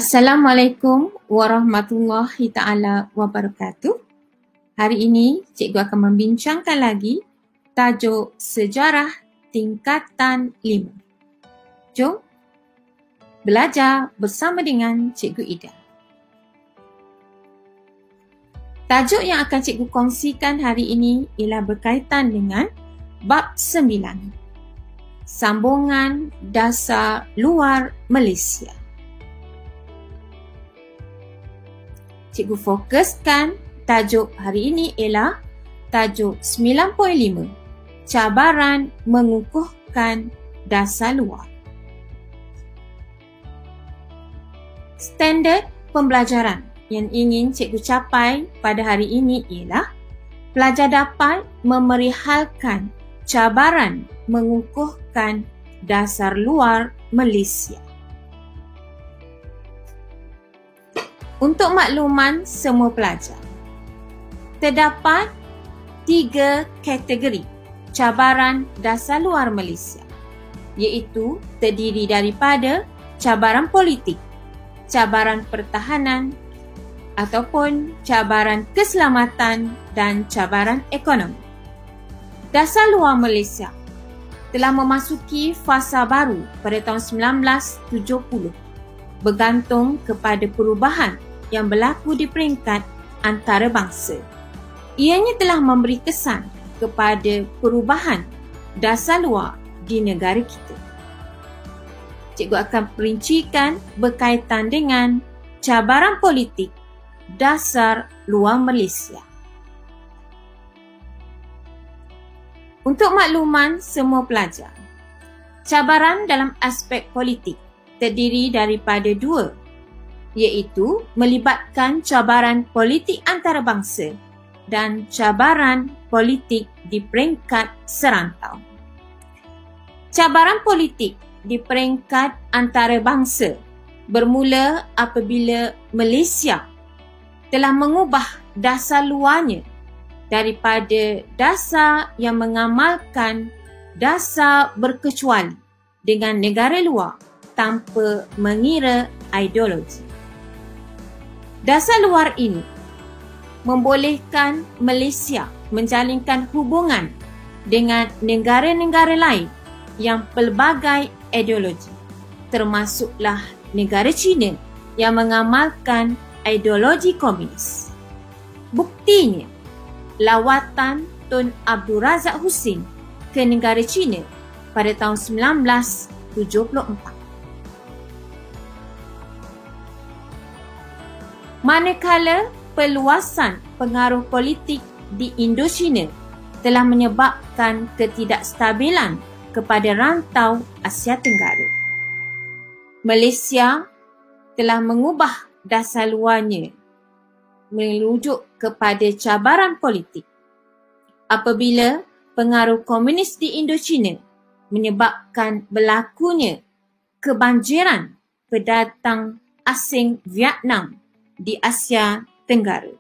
Assalamualaikum warahmatullahi ta'ala wabarakatuh. Hari ini cikgu akan membincangkan lagi tajuk sejarah tingkatan 5. Jom belajar bersama dengan Cikgu Ida. Tajuk yang akan cikgu kongsikan hari ini ialah berkaitan dengan bab 9. Sambungan dasar luar Malaysia. Cikgu fokuskan tajuk hari ini ialah tajuk 9.5, cabaran mengukuhkan dasar luar. Standard pembelajaran yang ingin cikgu capai pada hari ini ialah pelajar dapat memerihalkan cabaran mengukuhkan dasar luar Malaysia. Untuk makluman semua pelajar, terdapat 3 kategori cabaran dasar luar Malaysia, iaitu terdiri daripada cabaran politik, cabaran pertahanan ataupun cabaran keselamatan dan cabaran ekonomi. Dasar luar Malaysia telah memasuki fasa baru pada tahun 1970 bergantung kepada perubahan yang berlaku di peringkat antarabangsa. Ianya telah memberi kesan kepada perubahan dasar luar di negara kita. Cikgu akan perincikan berkaitan dengan cabaran politik dasar luar Malaysia. Untuk makluman semua pelajar, cabaran dalam aspek politik terdiri daripada 2, iaitu melibatkan cabaran politik antarabangsa dan cabaran politik di peringkat serantau. Cabaran politik di peringkat antarabangsa bermula apabila Malaysia telah mengubah dasar luarnya daripada dasar yang mengamalkan dasar berkecuali dengan negara luar tanpa mengira ideologi. Dasar luar ini membolehkan Malaysia menjalinkan hubungan dengan negara-negara lain yang pelbagai ideologi, termasuklah negara China yang mengamalkan ideologi komunis. Buktinya, lawatan Tun Abdul Razak Husin ke negara China pada tahun 1974. Manakala perluasan pengaruh politik di Indochina telah menyebabkan ketidakstabilan kepada rantau Asia Tenggara, Malaysia telah mengubah dasar luarnya merujuk kepada cabaran politik apabila pengaruh komunis di Indochina menyebabkan berlakunya kebanjiran pendatang asing Vietnam di Asia Tenggara.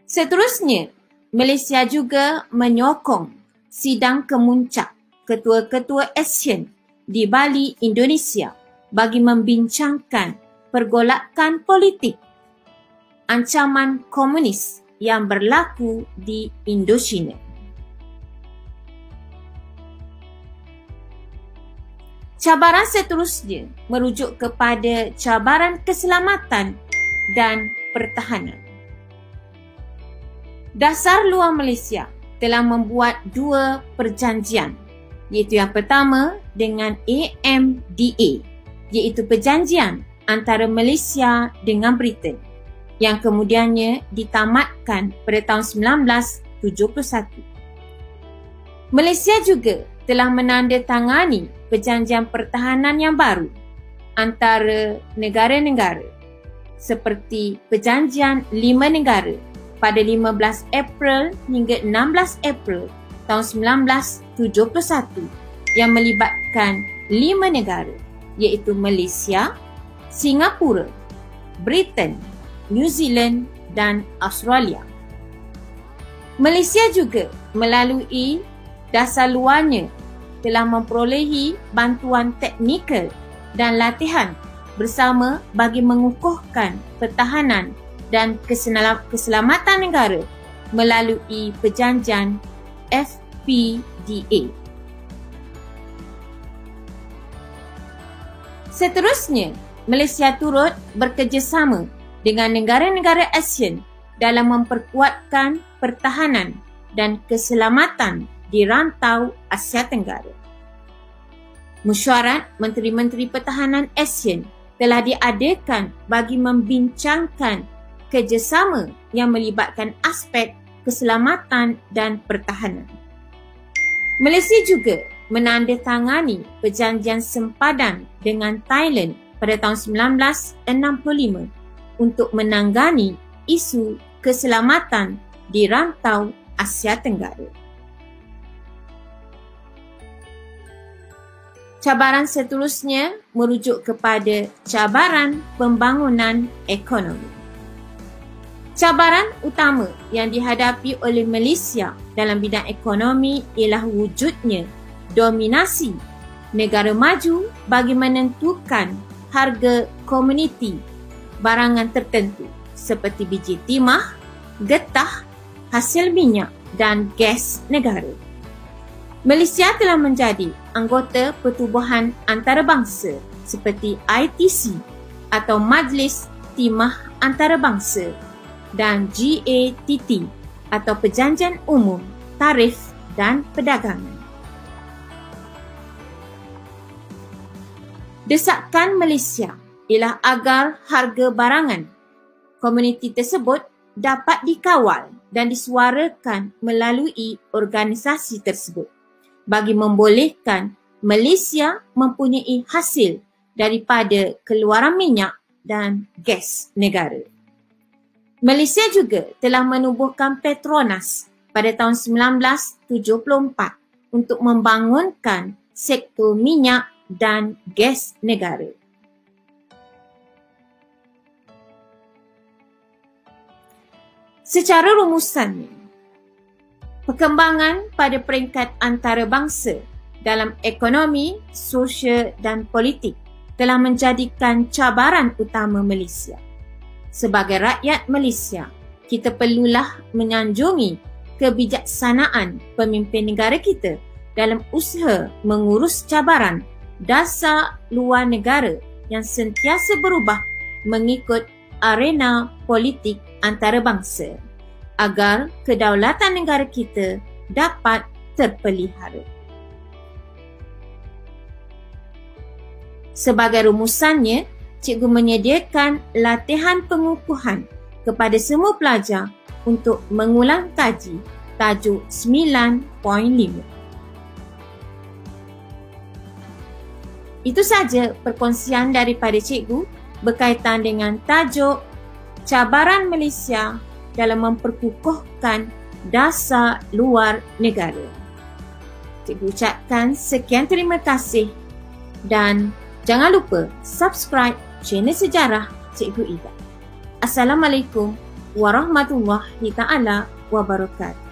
Seterusnya, Malaysia juga menyokong sidang kemuncak ketua-ketua ASEAN di Bali, Indonesia bagi membincangkan pergolakan politik ancaman komunis yang berlaku di Indochina. Cabaran seterusnya merujuk kepada cabaran keselamatan dan pertahanan. Dasar luar Malaysia telah membuat 2 perjanjian, iaitu yang pertama dengan AMDA, iaitu perjanjian antara Malaysia dengan Britain, yang kemudiannya ditamatkan pada tahun 1971. Malaysia juga telah menandatangani perjanjian pertahanan yang baru antara negara-negara seperti perjanjian 5 negara pada 15 April hingga 16 April tahun 1971 yang melibatkan 5 negara, iaitu Malaysia, Singapura, Britain, New Zealand dan Australia. Malaysia juga melalui dasar luarnya telah memperolehi bantuan teknikal dan latihan bersama bagi mengukuhkan pertahanan dan keselamatan negara melalui perjanjian FPDA. Seterusnya, Malaysia turut bekerjasama dengan negara-negara ASEAN dalam memperkuatkan pertahanan dan keselamatan di rantau Asia Tenggara. Mesyuarat Menteri-Menteri Pertahanan ASEAN telah diadakan bagi membincangkan kerjasama yang melibatkan aspek keselamatan dan pertahanan. Malaysia juga menandatangani perjanjian sempadan dengan Thailand pada tahun 1965 untuk menangani isu keselamatan di rantau Asia Tenggara. Cabaran seterusnya merujuk kepada cabaran pembangunan ekonomi. Cabaran utama yang dihadapi oleh Malaysia dalam bidang ekonomi ialah wujudnya dominasi negara maju bagi menentukan harga komuniti barangan tertentu seperti biji timah, getah, hasil minyak dan gas negara. Malaysia telah menjadi anggota pertubuhan antarabangsa seperti ITC atau Majlis Timah Antarabangsa dan GATT atau Perjanjian Umum Tarif dan Perdagangan. Desakan Malaysia ialah agar harga barangan komuniti tersebut dapat dikawal dan disuarakan melalui organisasi tersebut bagi membolehkan Malaysia mempunyai hasil daripada keluaran minyak dan gas negara. Malaysia juga telah menubuhkan Petronas pada tahun 1974 untuk membangunkan sektor minyak dan gas negara. Secara rumusannya, perkembangan pada peringkat antarabangsa dalam ekonomi, sosial dan politik telah menjadikan cabaran utama Malaysia. Sebagai rakyat Malaysia, kita perlulah menyanjungi kebijaksanaan pemimpin negara kita dalam usaha mengurus cabaran dasar luar negara yang sentiasa berubah mengikut arena politik antarabangsa agar kedaulatan negara kita dapat terpelihara. Sebagai rumusannya, cikgu menyediakan latihan pengukuhan kepada semua pelajar untuk mengulang kaji tajuk 9.5. Itu saja perkongsian daripada cikgu berkaitan dengan tajuk cabaran Malaysia dalam memperkukuhkan dasar luar negara. Cikgu ucapkan sekian terima kasih dan jangan lupa subscribe channel Sejarah Cikgu Ida. Assalamualaikum warahmatullahi taala wabarakatuh.